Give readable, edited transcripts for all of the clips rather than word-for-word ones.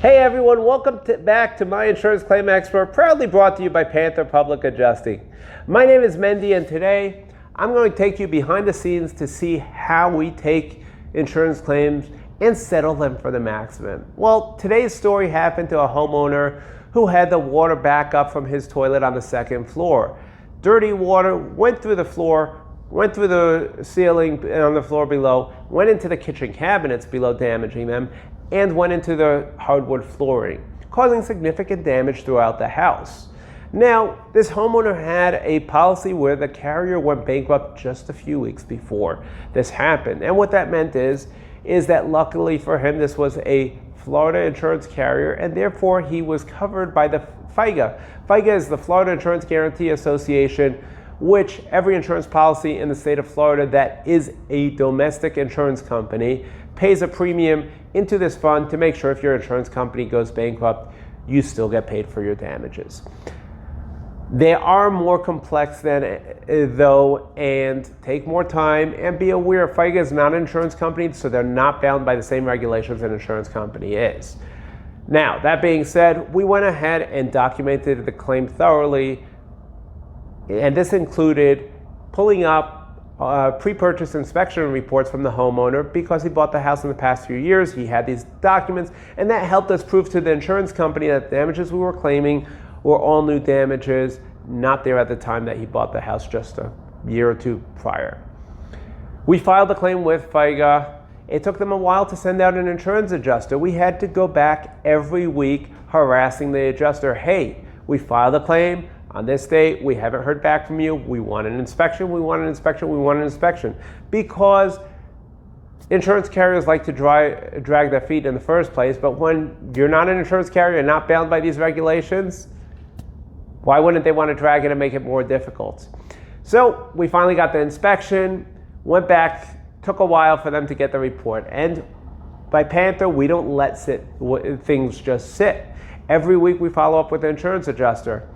Hey everyone, welcome back to My Insurance Claim Expert, proudly brought to you by Panther Public Adjusting. My name is Mendy, and today I'm going to take you behind the scenes to see how we take insurance claims and settle them for the maximum. Well, today's story happened to a homeowner who had the water back up from his toilet on the second floor. Dirty water went through the floor, went through the ceiling on the floor below, went into the kitchen cabinets below, damaging them, and went into the hardwood flooring, causing significant damage throughout the house. Now, this homeowner had a policy where the carrier went bankrupt just a few weeks before this happened. And what that meant is that luckily for him, this was a Florida insurance carrier, and therefore he was covered by the FIGA. FIGA is the Florida Insurance Guaranty Association, which every insurance policy in the state of Florida that is a domestic insurance company pays a premium into this fund to make sure if your insurance company goes bankrupt, you still get paid for your damages. They are more complex than though, and take more time, and be aware FIGA is not an insurance company, so they're not bound by the same regulations an insurance company is. Now, that being said, we went ahead and documented the claim thoroughly, and this included pulling up pre-purchase inspection reports from the homeowner because he bought the house in the past few years. He had these documents, and that helped us prove to the insurance company that the damages we were claiming were all new damages, not there at the time that he bought the house just a year or two prior. We filed the claim with FIGA. It took them a while to send out an insurance adjuster. We had to go back every week harassing the adjuster. Hey, we filed a claim on this date, we haven't heard back from you, we want an inspection, we want an inspection, we want an inspection. Because insurance carriers like to drag their feet in the first place, but when you're not an insurance carrier and not bound by these regulations, why wouldn't they want to drag it and make it more difficult? So we finally got the inspection, went back, took a while for them to get the report. And by Panther, we don't let things just sit. Every week we follow up with the insurance adjuster.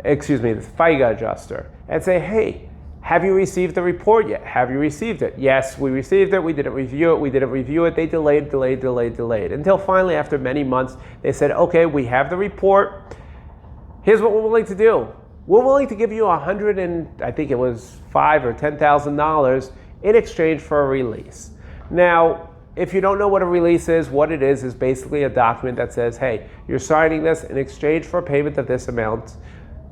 The FIGA adjuster, and say, hey, have you received the report yet? Have you received it? Yes, we received it. We didn't review it. They delayed. Until finally, after many months, they said, okay, we have the report. Here's what we're willing to do. We're willing to give you $5,000 or $10,000 in exchange for a release. Now, if you don't know what a release is, what it is basically a document that says, hey, you're signing this in exchange for payment of this amount.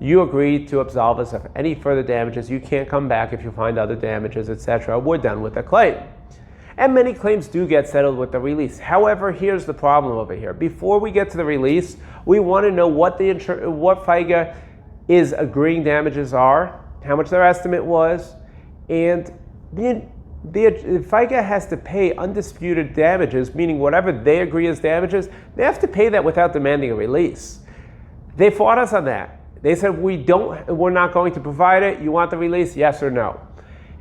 You agree to absolve us of any further damages. You can't come back if you find other damages, etc. We're done with the claim. And many claims do get settled with the release. However, here's the problem over here. Before we get to the release, we want to know what FIGA is agreeing damages are, how much their estimate was, and the FIGA has to pay undisputed damages, meaning whatever they agree as damages, they have to pay that without demanding a release. They fought us on that. They said, we're not going to provide it. You want the release, yes or no?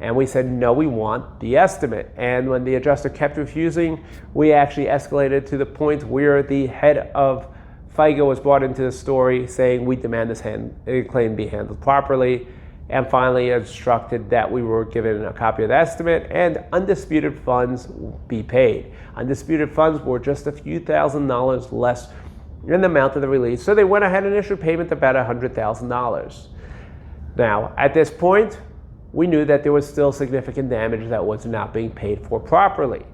And we said, no, we want the estimate. And when the adjuster kept refusing, we actually escalated to the point where the head of FIGA was brought into the story saying, we demand this claim be handled properly, and finally instructed that we were given a copy of the estimate and undisputed funds be paid. Undisputed funds were just a few $1,000s less in the amount of the release, so they went ahead and issued payment about $100,000. Now, at this point, we knew that there was still significant damage that was not being paid for properly,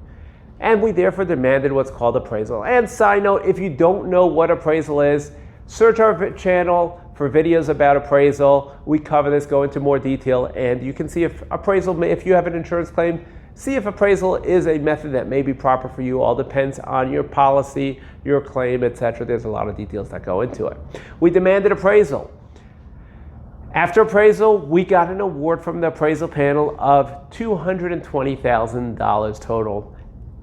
and we therefore demanded what's called appraisal. And side note, if you don't know what appraisal is, search our channel for videos about appraisal. We cover this, go into more detail, and you can see if appraisal, if you have an insurance claim, see if appraisal is a method that may be proper for you. All depends on your policy, your claim, etc. There's a lot of details that go into it. We demanded appraisal. After appraisal, we got an award from the appraisal panel of $220,000 total.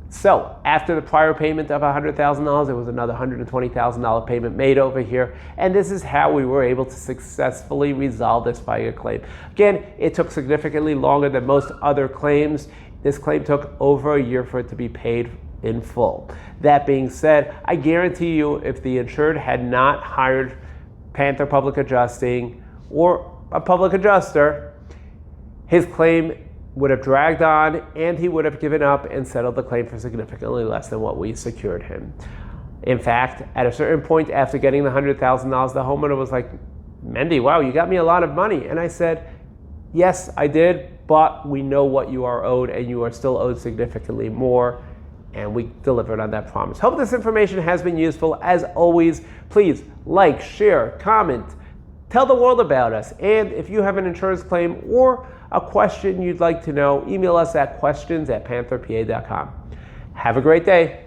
So after the prior payment of $100,000, there was another $120,000 payment made over here. And this is how we were able to successfully resolve this FIGA claim. Again, it took significantly longer than most other claims. This claim took over a year for it to be paid in full. That being said, I guarantee you if the insured had not hired Panther Public Adjusting or a public adjuster, his claim would have dragged on and he would have given up and settled the claim for significantly less than what we secured him. In fact, at a certain point after getting the $100,000, the homeowner was like, Mendy, wow, you got me a lot of money. And I said, yes, I did, but we know what you are owed, and you are still owed significantly more. And we delivered on that promise. Hope this information has been useful. As always, please like, share, comment, tell the world about us. And if you have an insurance claim or a question you'd like to know, email us at questions@pantherpa.com. Have a great day.